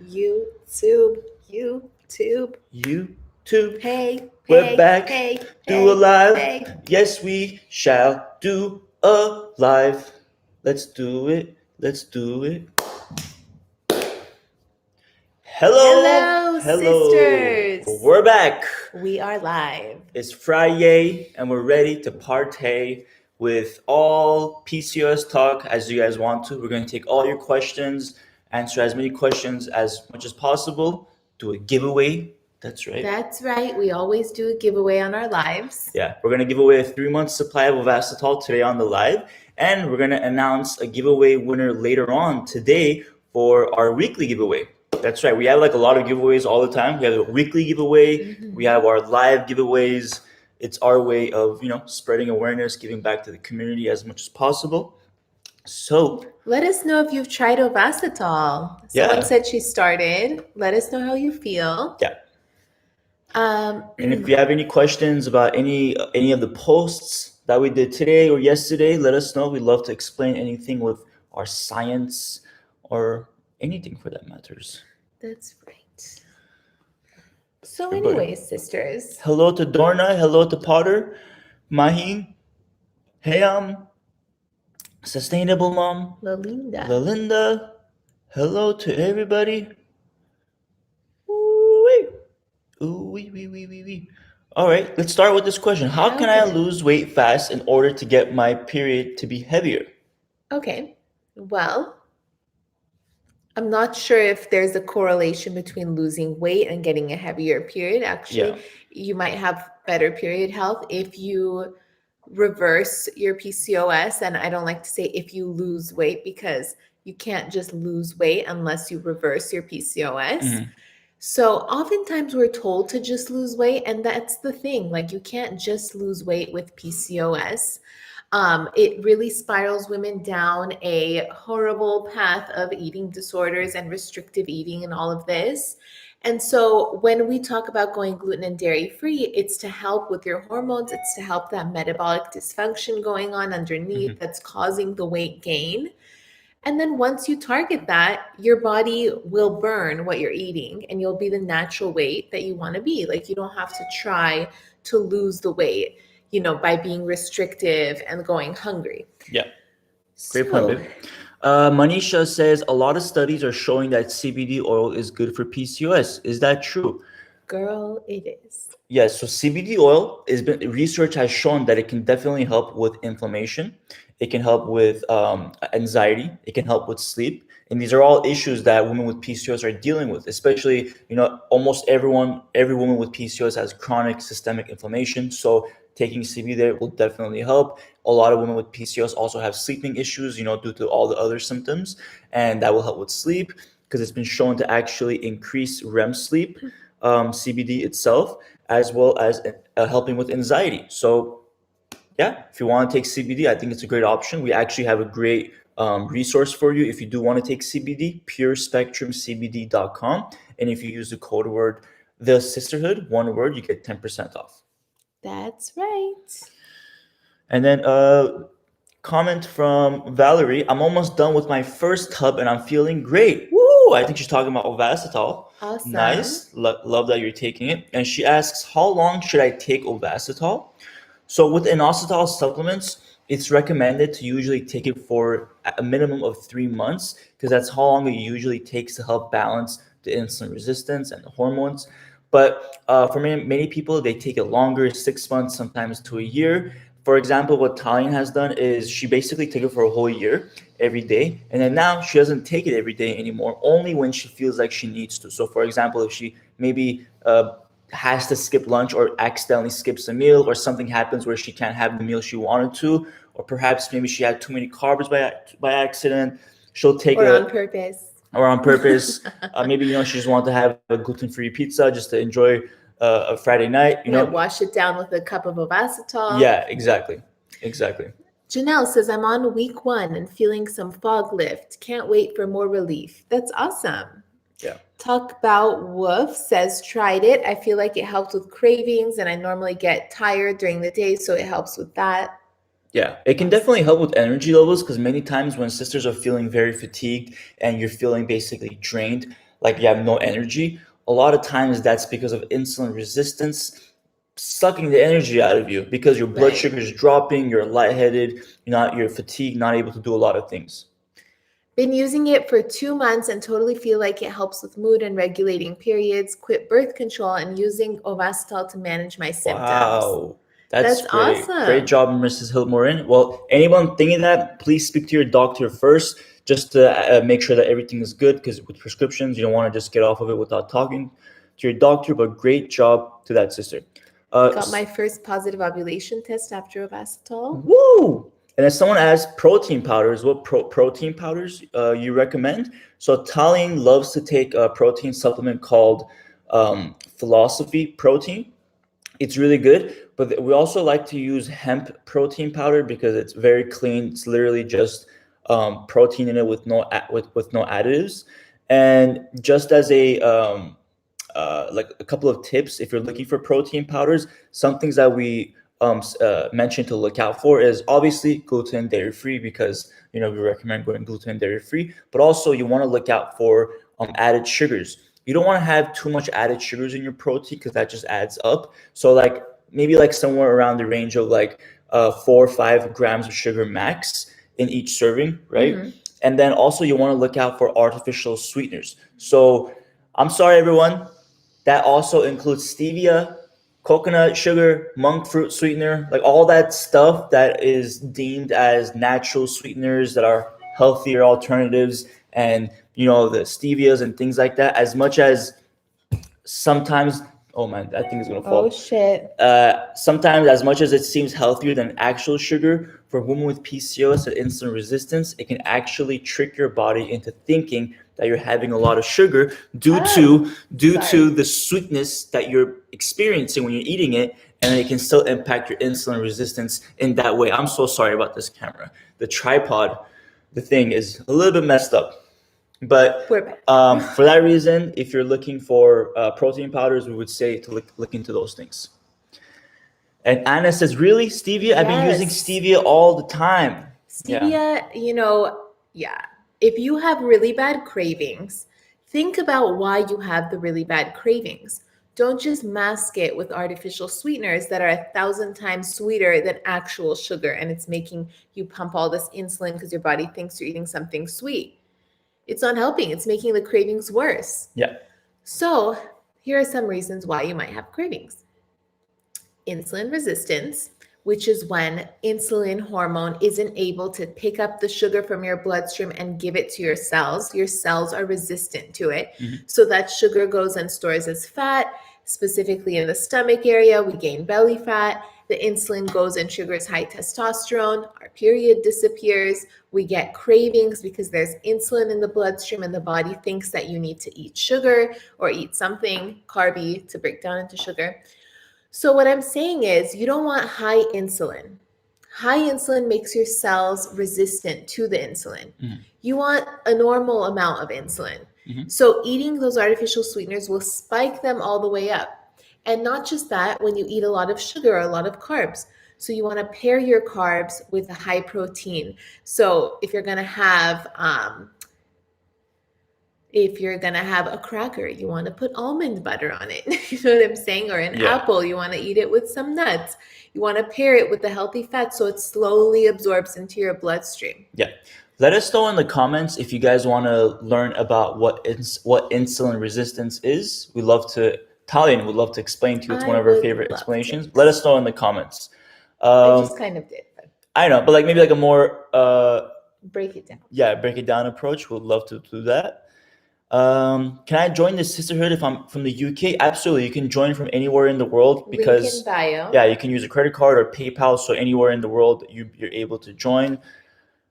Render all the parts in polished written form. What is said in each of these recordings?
YouTube, YouTube. YouTube. Hey, We're hey, back. hey, Do a hey, live. hey. Yes, we shall do a live. Let's do it. Let's do it. Hello. Hello, Hello. sisters. We're back. We are live. It's Friday and we're ready to partay with all PCOS talk as you guys want to. We're going to take all your questions, answer as many questions as much as possible, do a giveaway. That's right. That's right. We always do a giveaway on our lives. Yeah, we're going to give away a 3-month supply of Ovasitol today on the live, and we're going to announce a giveaway winner later on today for our weekly giveaway. That's right. We have like a lot of giveaways all the time. We have a weekly giveaway. We have our live giveaways. It's our way of, spreading awareness, giving back to the community as much as possible. So let us know if you've tried Ovasitol. Someone said she started. Let us know how you feel. Yeah. And if you have any questions about any of the posts that we did today or yesterday, let us know. We'd love to explain anything with our science or anything for that matters. That's right. So anyways, sisters. Hello to Dorna. Hello to Potter. Mahin. Hey, Sustainable Mom. Lalinda. Hello to everybody. All right, let's start with this question. How can I lose weight fast in order to get my period to be heavier? Okay, well, I'm not sure if there's a correlation between losing weight and getting a heavier period. Actually, you might have better period health if you reverse your PCOS. And I don't like to say if you lose weight, because you can't just lose weight unless you reverse your PCOS. So oftentimes we're told to just lose weight, and that's the thing. Like, you can't just lose weight with PCOS. It really spirals women down a horrible path of eating disorders and restrictive eating and all of this. And so when we talk about going gluten and dairy free, it's to help with your hormones. It's to help that metabolic dysfunction going on underneath that's causing the weight gain. And then once you target that, your body will burn what you're eating and you'll be the natural weight that you want to be. Like, you don't have to try to lose the weight, by being restrictive and going hungry. Yeah. Great point, babe. Manisha says a lot of studies are showing that CBD oil is good for PCOS. Is that true? Girl, it is. Yes. So CBD oil research has shown that it can definitely help with inflammation. It can help with anxiety. It can help with sleep. And these are all issues that women with PCOS are dealing with, especially, almost every woman with PCOS has chronic systemic inflammation. So taking CBD there will definitely help. A lot of women with PCOS also have sleeping issues, due to all the other symptoms, and that will help with sleep because it's been shown to actually increase REM sleep, CBD itself, as well as helping with anxiety. So yeah, if you want to take CBD, I think it's a great option. We actually have a great resource for you if you do want to take CBD, purespectrumcbd.com. And if you use the code word The Sisterhood, one word, you get 10% off. That's right. And then comment from Valerie. I'm almost done with my first tub and I'm feeling great. Woo! I think she's talking about Ovasitol. Awesome. Nice. Love that you're taking it. And she asks, how long should I take Ovasitol? So with inositol supplements, it's recommended to usually take it for a minimum of 3 months because that's how long it usually takes to help balance the insulin resistance and the hormones. But for many people, they take it longer, 6 months, sometimes to a year. For example, what Talian has done is she basically took it for a whole year every day. And then now she doesn't take it every day anymore, only when she feels like she needs to. So for example, if she maybe has to skip lunch or accidentally skips a meal, or something happens where she can't have the meal she wanted to, or perhaps maybe she had too many carbs by accident, she'll take on purpose. Or on purpose. Maybe she just wants to have a gluten-free pizza just to enjoy a Friday night. Wash it down with a cup of Ovasitol. Yeah, exactly. Janelle says, I'm on week 1 and feeling some fog lift. Can't wait for more relief. That's awesome. Yeah. Talk About Woof says, tried it. I feel like it helps with cravings, and I normally get tired during the day, so it helps with that. Yeah, it can definitely help with energy levels because many times when sisters are feeling very fatigued and you're feeling basically drained, like you have no energy, a lot of times that's because of insulin resistance sucking the energy out of you because your blood sugar is dropping, you're lightheaded, you're fatigued, not able to do a lot of things. Been using it for 2 months and totally feel like it helps with mood and regulating periods, quit birth control, and using Ovasitol to manage my symptoms. Wow. That's great. Awesome. Great job, Mrs. Hilmorin. Well, anyone thinking that, please speak to your doctor first just to make sure that everything is good, because with prescriptions, you don't want to just get off of it without talking to your doctor, but great job to that sister. Got my first positive ovulation test after Ovasitol. Woo! And if someone asks protein powders, what protein powders you recommend? So Tallene loves to take a protein supplement called Philosophy Protein. It's really good, but we also like to use hemp protein powder because it's very clean. It's literally just protein in it with no additives. And just as a like a couple of tips, if you're looking for protein powders, some things that we mentioned to look out for is obviously gluten, dairy free, because we recommend going gluten, dairy free. But also you want to look out for added sugars. You don't want to have too much added sugars in your protein because that just adds up. So like maybe like somewhere around the range of like 4 or 5 grams of sugar max in each serving, right? Mm-hmm. And then also you want to look out for artificial sweeteners. So I'm sorry, everyone. That also includes stevia, coconut sugar, monk fruit sweetener, like all that stuff that is deemed as natural sweeteners that are healthier alternatives, and the stevias and things like that. As much as sometimes, oh man, that thing is gonna fall. Oh shit. Sometimes, as much as it seems healthier than actual sugar, for women with PCOS and insulin resistance, it can actually trick your body into thinking that you're having a lot of sugar due to the sweetness that you're experiencing when you're eating it, and it can still impact your insulin resistance in that way. I'm so sorry about this camera. The tripod, the thing is a little bit messed up. But for that reason, if you're looking for protein powders, we would say to look into those things. And Anna says, really, stevia? Yes. I've been using stevia all the time. Stevia, yeah. If you have really bad cravings, think about why you have the really bad cravings. Don't just mask it with artificial sweeteners that are 1,000 times sweeter than actual sugar, and it's making you pump all this insulin because your body thinks you're eating something sweet. It's not helping. It's making the cravings worse. Yeah. So here are some reasons why you might have cravings. Insulin resistance, which is when insulin hormone isn't able to pick up the sugar from your bloodstream and give it to your cells. Your cells are resistant to it. Mm-hmm. So that sugar goes and stores as fat, specifically in the stomach area. We gain belly fat. The insulin goes and triggers high testosterone. Our period disappears. We get cravings because there's insulin in the bloodstream and the body thinks that you need to eat sugar or eat something carby to break down into sugar. So what I'm saying is you don't want high insulin. High insulin makes your cells resistant to the insulin. Mm-hmm. You want a normal amount of insulin. Mm-hmm. So eating those artificial sweeteners will spike them all the way up. And not just that, when you eat a lot of sugar or a lot of carbs. So you want to pair your carbs with a high protein. So if you're going to have a cracker, you want to put almond butter on it. You know what I'm saying? Or an apple, you want to eat it with some nuts. You want to pair it with the healthy fat so it slowly absorbs into your bloodstream. Yeah. Let us know in the comments if you guys want to learn about what insulin resistance is. Tallene would love to explain to you. It's one of her favorite explanations. Let us know in the comments. I just kind of did. But I know, but like maybe like a more break it down. Yeah, break it down approach. We'd love to do that. Can I join the sisterhood if I'm from the UK? Absolutely. You can join from anywhere in the world because link in bio. Yeah, you can use a credit card or PayPal. So anywhere in the world you're able to join.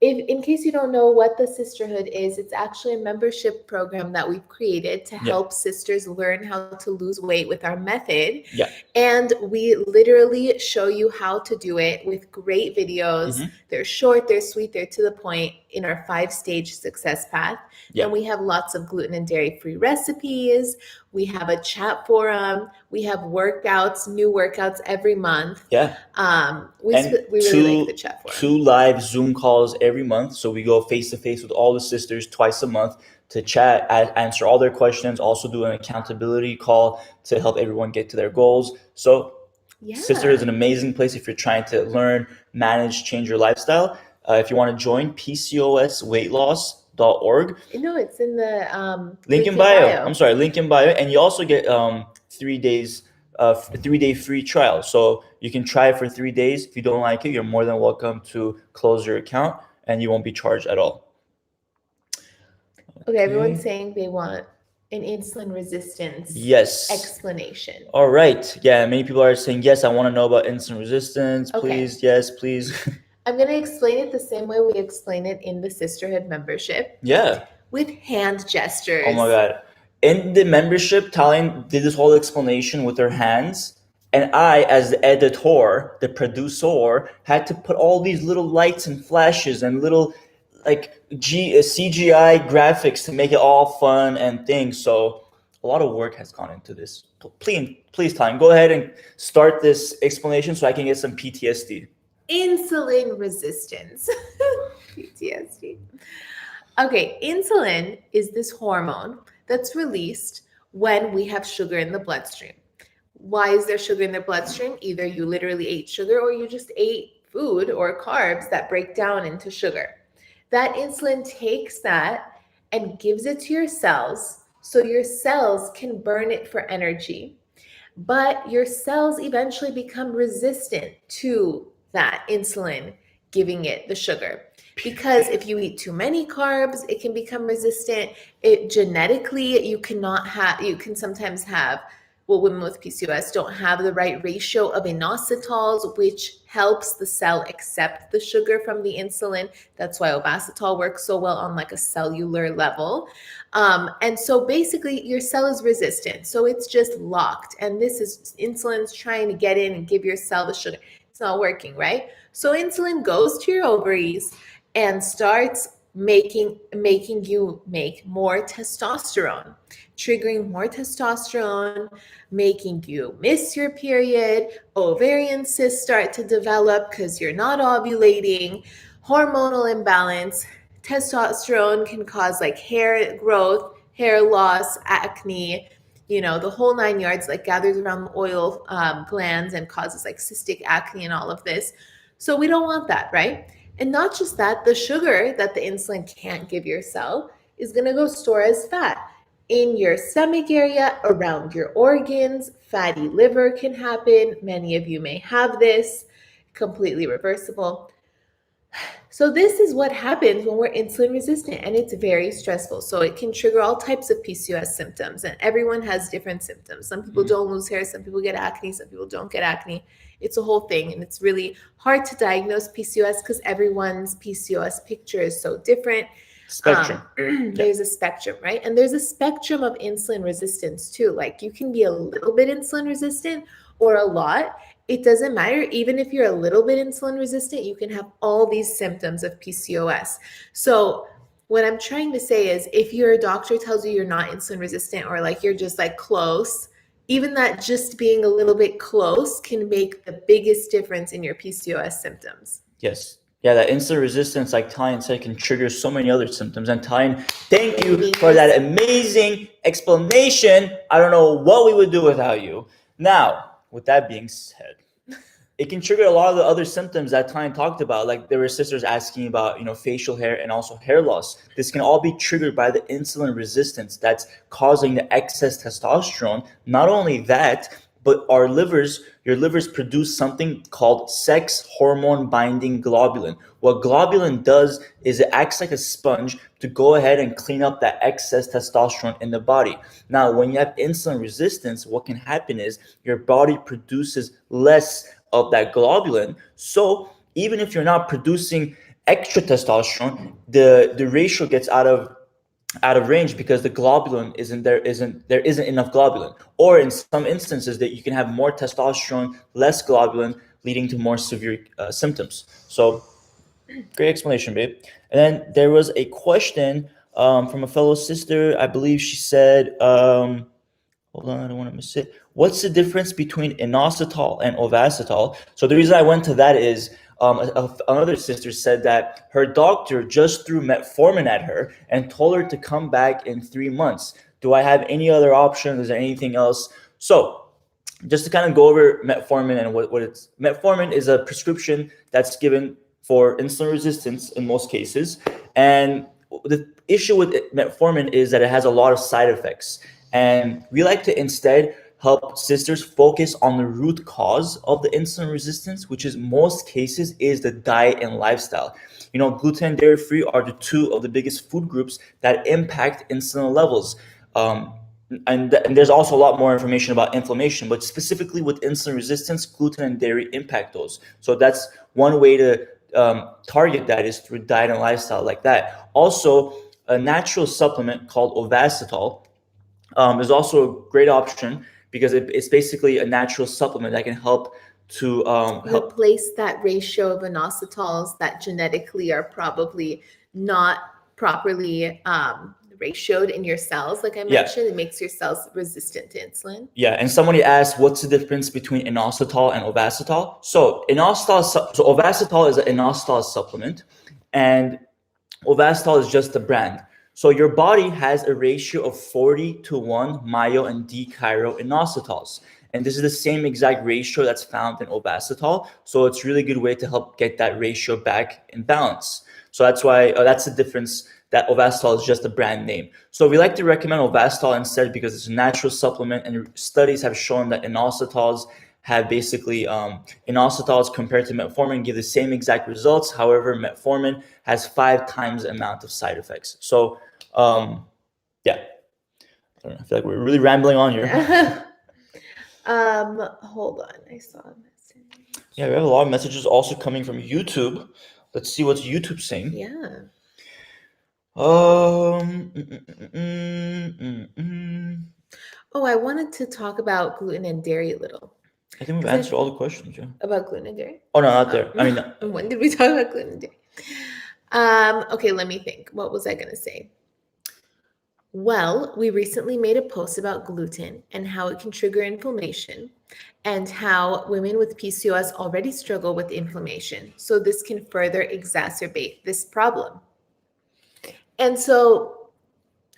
In case you don't know what the sisterhood is, it's actually a membership program that we've created to help sisters learn how to lose weight with our method. Yeah. And we literally show you how to do it with great videos. Mm-hmm. They're short, they're sweet, they're to the point in our 5-stage success path. Yeah. And we have lots of gluten and dairy-free recipes. We have a chat forum. We have workouts, new workouts every month. Yeah. We really like the chat forum. 2 live Zoom calls every month. So we go face-to-face with all the sisters twice a month chat, answer all their questions, also do an accountability call to help everyone get to their goals. So Sister is an amazing place if you're trying to learn, manage, change your lifestyle. If you want to join, PCOSweightloss.org. No, it's in the link in bio. I'm sorry, link in bio. And you also get 3 days, 3-day free trial. So you can try it for 3 days. If you don't like it, you're more than welcome to close your account and you won't be charged at all. Okay, everyone's saying they want an insulin resistance explanation. All right. Yeah, many people are saying, yes, I want to know about insulin resistance. Please, yes, please. I'm going to explain it the same way we explain it in the Sisterhood membership. Yeah. With hand gestures. Oh my God. In the membership, Tallene did this whole explanation with her hands. And I, as the editor, the producer, had to put all these little lights and flashes and little CGI graphics to make it all fun and things. So a lot of work has gone into this. Please, Tallene, go ahead and start this explanation so I can get some PTSD. Insulin resistance. PTSD. Okay, insulin is this hormone that's released when we have sugar in the bloodstream. Why is there sugar in the bloodstream? Either you literally ate sugar or you just ate food or carbs that break down into sugar. That insulin takes that and gives it to your cells so your cells can burn it for energy. But your cells eventually become resistant to that insulin giving it the sugar. Because if you eat too many carbs, it can become resistant. Genetically, you can sometimes have, women with PCOS don't have the right ratio of inositols, which helps the cell accept the sugar from the insulin. That's why Ovasitol works so well on like a cellular level. And so basically your cell is resistant. So it's just locked. And this is insulin's trying to get in and give your cell the sugar. It's not working, right? So insulin goes to your ovaries and starts making you make more testosterone, triggering more testosterone, making you miss your period, ovarian cysts start to develop because you're not ovulating, hormonal imbalance. Testosterone can cause like hair growth, hair loss, acne, the whole 9 yards, like gathers around the oil glands and causes like cystic acne and all of this. So we don't want that, right? And not just that, the sugar that the insulin can't give your cell is going to go store as fat in your stomach area, around your organs. Fatty liver can happen. Many of you may have this, completely reversible. So this is what happens when we're insulin resistant, and it's very stressful. So it can trigger all types of PCOS symptoms, and everyone has different symptoms. Some people don't lose hair, some people get acne, some people don't get acne. It's a whole thing, and it's really hard to diagnose PCOS because everyone's PCOS picture is so different. Spectrum. There's a spectrum, right? And there's a spectrum of insulin resistance too. Like you can be a little bit insulin resistant or a lot. It doesn't matter. Even if you're a little bit insulin resistant, you can have all these symptoms of PCOS. So what I'm trying to say is if your doctor tells you you're not insulin resistant or like you're just like close, even that just being a little bit close can make the biggest difference in your PCOS symptoms. Yes. Yeah, that insulin resistance, like Tallene said, can trigger so many other symptoms. And Tallene, thank you for that amazing explanation. I don't know what we would do without you. Now, with that being said, it can trigger a lot of the other symptoms that Tallene talked about. Like there were sisters asking about, facial hair and also hair loss. This can all be triggered by the insulin resistance that's causing the excess testosterone. Not only that, but your livers produce something called sex hormone binding globulin. What globulin does is it acts like a sponge to go ahead and clean up that excess testosterone in the body. Now, when you have insulin resistance, what can happen is your body produces less of that globulin. So even if you're not producing extra testosterone, the ratio gets out of range because the globulin there isn't enough globulin, or in some instances that you can have more testosterone, less globulin, leading to more severe symptoms. So great explanation, babe. And then there was a question from a fellow sister. I believe she said, hold on, I don't want to miss it. What's the difference between inositol and Ovasitol? So the reason I went to that is Another sister said that her doctor just threw metformin at her and told her to come back in 3 months. Do I have any other option? Is there anything else? So just to kind of go over metformin and what it's metformin is a prescription that's given for insulin resistance in most cases. And the issue with metformin is that it has a lot of side effects. And we like to instead help sisters focus on the root cause of the insulin resistance, which is most cases is the diet and lifestyle. Gluten and dairy free are the two of the biggest food groups that impact insulin levels. And there's also a lot more information about inflammation, but specifically with insulin resistance, gluten and dairy impact those. So that's one way to target that is through diet and lifestyle like that. Also, a natural supplement called Ovasitol is also a great option because it's basically a natural supplement that can help to replace that ratio of inositols that genetically are probably not properly ratioed in your cells. Like I mentioned, it makes your cells resistant to insulin. Yeah, and somebody asked, what's the difference between inositol and Ovasitol? So Ovasitol is an inositol supplement, and Ovasitol is just the brand. So your body has a ratio of 40-1 myo and D-chiroinositols. And this is the same exact ratio that's found in Ovasitol. So it's a really good way to help get that ratio back in balance. So that's why that's the difference, that Ovasitol is just a brand name. So we like to recommend Ovasitol instead because it's a natural supplement, and studies have shown that inositols have basically inositols compared to metformin give the same exact results. However, metformin has 5 times the amount of side effects. So yeah, I don't know, I feel like we're really rambling on here. Hold on, I saw a message. Yeah, we have a lot of messages also coming from YouTube. Let's see what's YouTube saying. Yeah. Oh, I wanted to talk about gluten and dairy a little. I think we've answered all the questions. Yeah. About gluten and dairy? Oh, no, not there. I mean, when did we talk about gluten and dairy? Okay, let me think. What was I going to say? Well, we recently made a post about gluten and how it can trigger inflammation and how women with PCOS already struggle with inflammation. So this can further exacerbate this problem. And so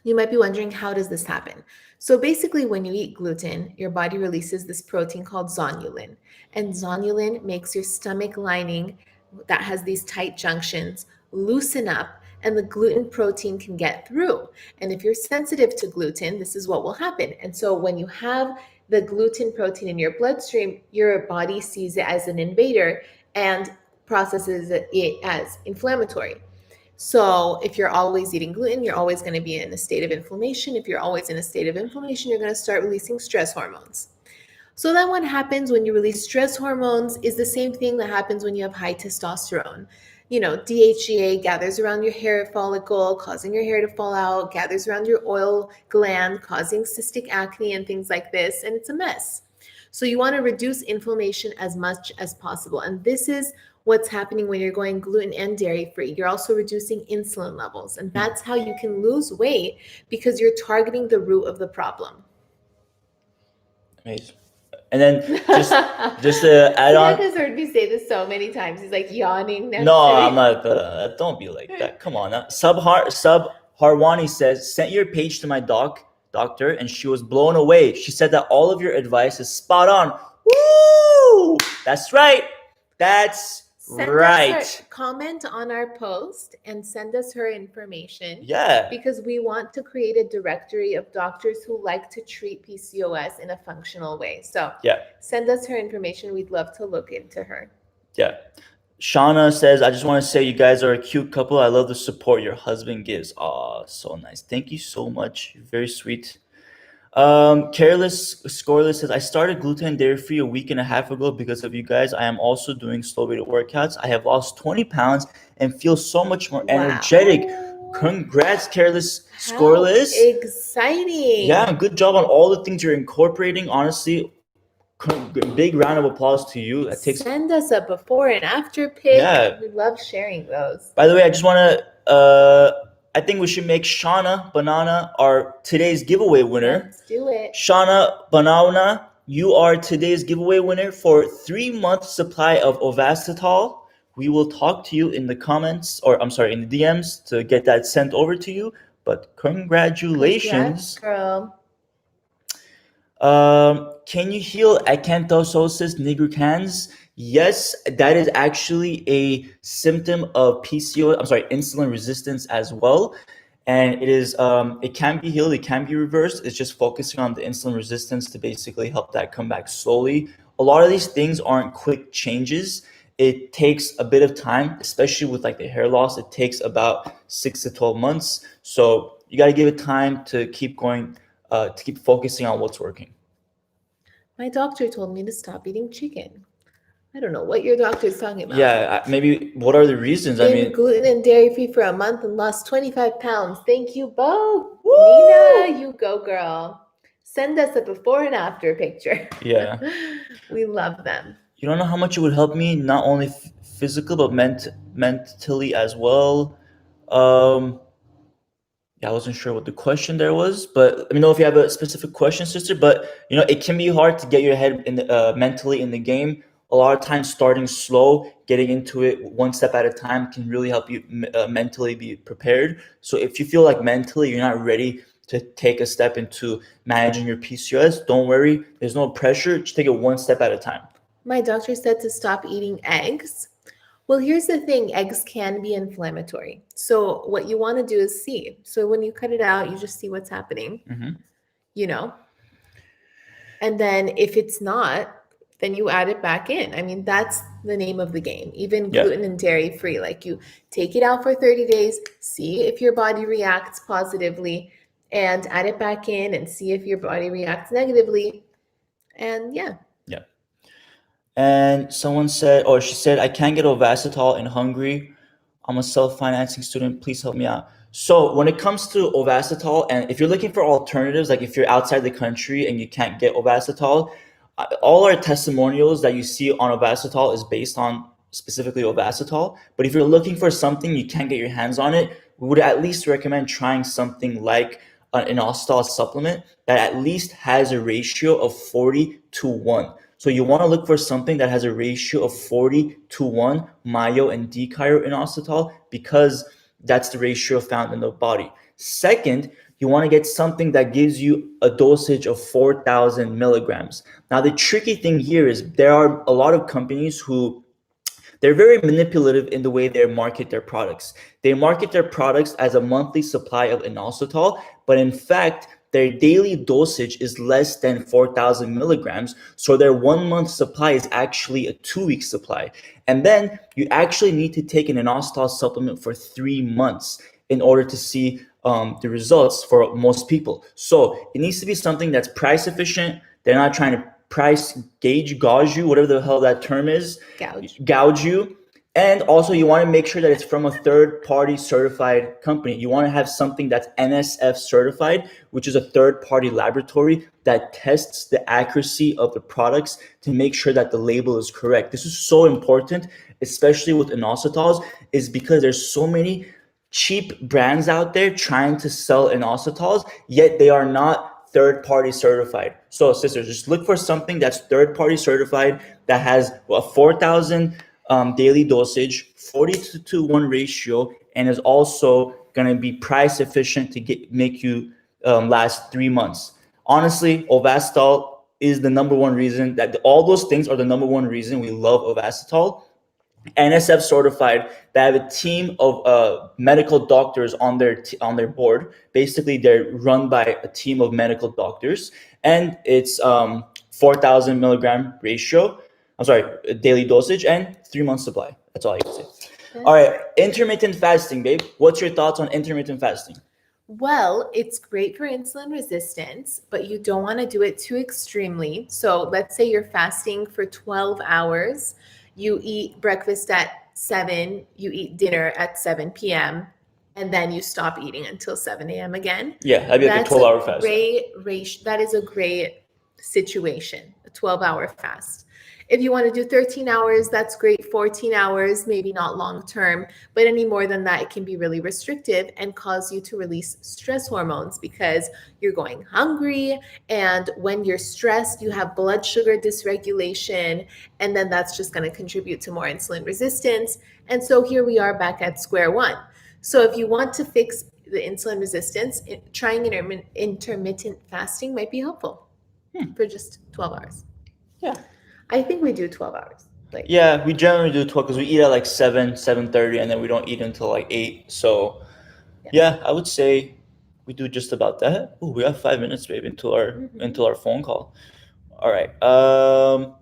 you might be wondering, how does this happen? So basically, when you eat gluten, your body releases this protein called zonulin. And zonulin makes your stomach lining that has these tight junctions loosen up, and the gluten protein can get through. And if you're sensitive to gluten, this is what will happen. And so when you have the gluten protein in your bloodstream, your body sees it as an invader and processes it as inflammatory. So if you're always eating gluten, you're always going to be in a state of inflammation. If you're always in a state of inflammation, you're going to start releasing stress hormones. So then what happens when you release stress hormones is the same thing that happens when you have high testosterone. DHEA gathers around your hair follicle, causing your hair to fall out, gathers around your oil gland, causing cystic acne and things like this, and it's a mess. So you want to reduce inflammation as much as possible. And this is what's happening when you're going gluten and dairy free. You're also reducing insulin levels. And that's how you can lose weight, because you're targeting the root of the problem. Amazing. And then just to add on, has heard me say this so many times. He's like yawning. No, I'm not. Don't be like that. Come on. Sub Harwani says, sent your page to my doctor, and she was blown away. She said that all of your advice is spot on. Woo! That's right. That's right. Comment on our post and send us her information. Yeah. Because we want to create a directory of doctors who like to treat PCOS in a functional way. So yeah, send us her information. We'd love to look into her. Yeah. Shauna says, I just want to say you guys are a cute couple. I love the support your husband gives. Oh, so nice. Thank you so much. You're very sweet. Careless Scoreless says, I started gluten dairy free a week and a half ago because of you guys. I am also doing slow weight workouts. I have lost 20 pounds and feel so much more energetic. Congrats, Careless Scoreless. Exciting. Yeah, good job on all the things you're incorporating. Honestly, big round of applause to you. Send us a before and after pic. Yeah. We love sharing those. By the way, I just want to I think we should make Shauna Banana our today's giveaway winner. Let's do it. Shauna Banana, you are today's giveaway winner for 3-month supply of Ovasitol, We will talk to you in the comments, or I'm sorry, in the DMs to get that sent over to you. But congratulations. Congrats, girl. Can you heal acanthosis nigricans? Yes, that is actually a symptom of PCOS. I'm sorry, insulin resistance as well, and it can be healed. It can be reversed. It's just focusing on the insulin resistance to basically help that come back slowly. A lot of these things aren't quick changes. It takes a bit of time, especially with like the hair loss. It takes about 6 to 12 months. So you got to give it time to keep going, to keep focusing on what's working. My doctor told me to stop eating chicken. I don't know what your doctor is talking about. Yeah, maybe what are the reasons? I Been mean, gluten and dairy free for a month and lost 25 pounds. Thank you both. Woo! Nina, you go, girl. Send us a before and after picture. Yeah. We love them. You don't know how much it would help me, not only physical, but mentally as well. Yeah, I wasn't sure what the question there was, but let me know if you have a specific question, sister. But it can be hard to get your head mentally in the game. A lot of times, starting slow, getting into it one step at a time can really help you mentally be prepared. So if you feel like mentally you're not ready to take a step into managing your PCOS, don't worry. There's no pressure. Just take it one step at a time. My doctor said to stop eating eggs. Well, here's the thing, eggs can be inflammatory. So what you want to do is see. So when you cut it out, you just see what's happening, And then if it's not, then you add it back in. I mean, that's the name of the game. Even gluten and dairy free, like you take it out for 30 days, see if your body reacts positively, and add it back in and see if your body reacts negatively. And yeah. And someone said, or she said, I can't get Ovasitol in Hungary. I'm a self-financing student. Please help me out. So when it comes to Ovasitol, and if you're looking for alternatives, like if you're outside the country and you can't get Ovasitol, all our testimonials that you see on Ovasitol is based on specifically Ovasitol. But if you're looking for something you can't get your hands on it, we would at least recommend trying something like an inositol supplement that at least has a ratio of 40-1. So you want to look for something that has a ratio of 40-1 myo and inositol because that's the ratio found in the body. Second, you want to get something that gives you a dosage of 4,000 milligrams. Now, the tricky thing here is there are a lot of companies who they're very manipulative in the way they market their products. They market their products as a monthly supply of inositol, but in fact, their daily dosage is less than 4,000 milligrams. So their 1 month supply is actually a 2 week supply. And then you actually need to take an inositol supplement for 3 months in order to see the results for most people. So it needs to be something that's price efficient. They're not trying to gauge you, whatever the hell that term is, gouge you. And also you want to make sure that it's from a third party certified company. You want to have something that's NSF certified, which is a third party laboratory that tests the accuracy of the products to make sure that the label is correct. This is so important, especially with inositols, is because there's so many cheap brands out there trying to sell inositols, yet they are not third-party certified. So sisters, just look for something that's third-party certified that has a 4,000 daily dosage, 40-1 ratio, and is also going to be price efficient to make you last 3 months. Honestly, Ovasitol is the number one reason that all those things are the number one reason we love Ovasitol. NSF certified. They have a team of medical doctors on their board. Basically, they're run by a team of medical doctors, and it's 4,000 milligram ratio. I'm sorry, daily dosage and 3 months supply. That's all I can say. All right, intermittent fasting, babe. What's your thoughts on intermittent fasting? Well, it's great for insulin resistance, but you don't want to do it too extremely. So let's say you're fasting for 12 hours. You eat breakfast at 7, you eat dinner at 7 p.m., and then you stop eating until 7 a.m. again. Yeah, that'd be like a 12-hour fast. That is a great situation, a 12-hour fast. If you want to do 13 hours, that's great. 14 hours, maybe not long term, but any more than that, it can be really restrictive and cause you to release stress hormones because you're going hungry. And when you're stressed, you have blood sugar dysregulation, and then that's just going to contribute to more insulin resistance. And so here we are back at square one. So if you want to fix the insulin resistance, trying intermittent fasting might be helpful for just 12 hours. Yeah. I think we do 12 hours. Yeah, we generally do 12 because we eat at like 7:30, and then we don't eat until like 8. So, yeah, I would say we do just about that. Oh, we have 5 minutes, babe, until our phone call. All right. All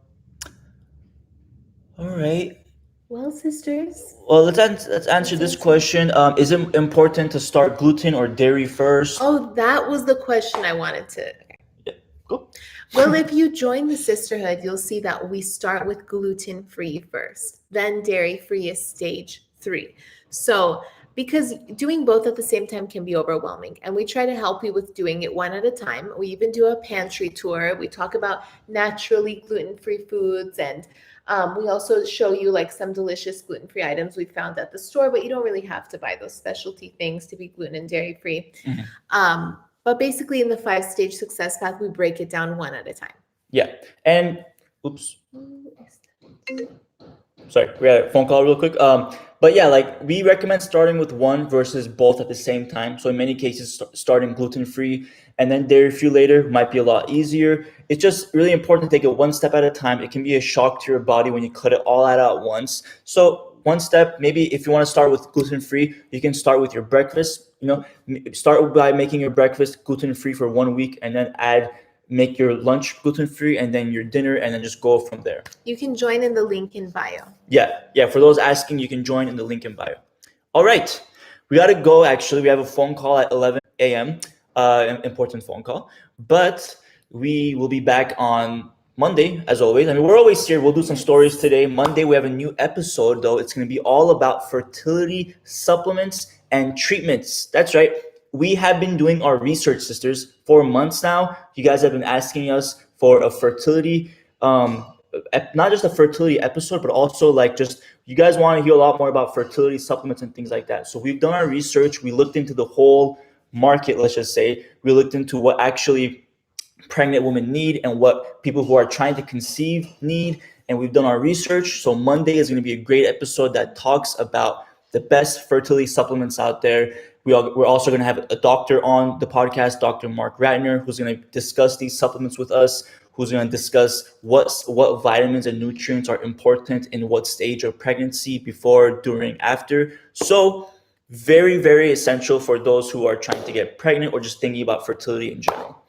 right. Well, sisters. Well, let's answer this question. Is it important to start gluten or dairy first? Oh, that was the question I wanted to. Yeah. Go. Well, if you join the sisterhood, you'll see that we start with gluten-free first, then dairy-free is stage 3. So, because doing both at the same time can be overwhelming, and we try to help you with doing it one at a time. We even do a pantry tour. We talk about naturally gluten-free foods, and we also show you like some delicious gluten-free items we found at the store, but you don't really have to buy those specialty things to be gluten and dairy-free. But basically, in the 5-stage success path, we break it down one at a time. Yeah. And, oops. Sorry, we had a phone call real quick. But yeah, like we recommend starting with one versus both at the same time. So in many cases, starting gluten-free and then dairy-free later might be a lot easier. It's just really important to take it one step at a time. It can be a shock to your body when you cut it all out at once. So one step, maybe if you want to start with gluten-free, you can start with your breakfast. Start by making your breakfast gluten-free for 1 week, and then make your lunch gluten-free, and then your dinner, and then just go from there. You can join in the link in bio. Yeah. For those asking, you can join in the link in bio. All right. We got to go, actually. We have a phone call at 11 a.m., an important phone call. But we will be back on Monday, as always. I mean, we're always here. We'll do some stories today. Monday, we have a new episode, though. It's going to be all about fertility supplements and treatments. That's right. We have been doing our research, sisters, for months now. You guys have been asking us for a fertility, not just a fertility episode, but also like just you guys want to hear a lot more about fertility supplements and things like that. So we've done our research. We looked into the whole market, let's just say. We looked into what actually pregnant women need and what people who are trying to conceive need. And we've done our research. So Monday is going to be a great episode that talks about the best fertility supplements out there. We're also going to have a doctor on the podcast, Dr. Mark Ratner, who's going to discuss these supplements with us, who's going to discuss what vitamins and nutrients are important in what stage of pregnancy, before, during, after. So very, very essential for those who are trying to get pregnant or just thinking about fertility in general.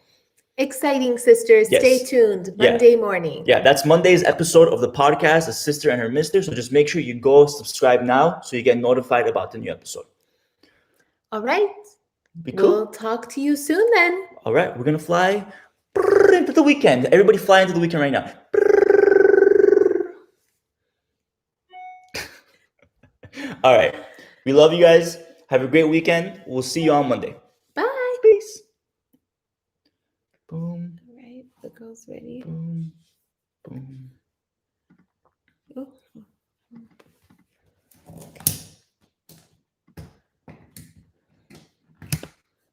Exciting, sisters. Yes. Stay tuned. Monday morning. Yeah, that's Monday's episode of the podcast, A Sister and Her Mister. So just make sure you go subscribe now so you get notified about the new episode. All right. Be cool. We'll talk to you soon then. All right. We're going to fly into the weekend. Everybody fly into the weekend right now. All right. We love you guys. Have a great weekend. We'll see you on Monday. Bye. Peace. Boom. All right. The girl's ready. Boom. Boom. Oh.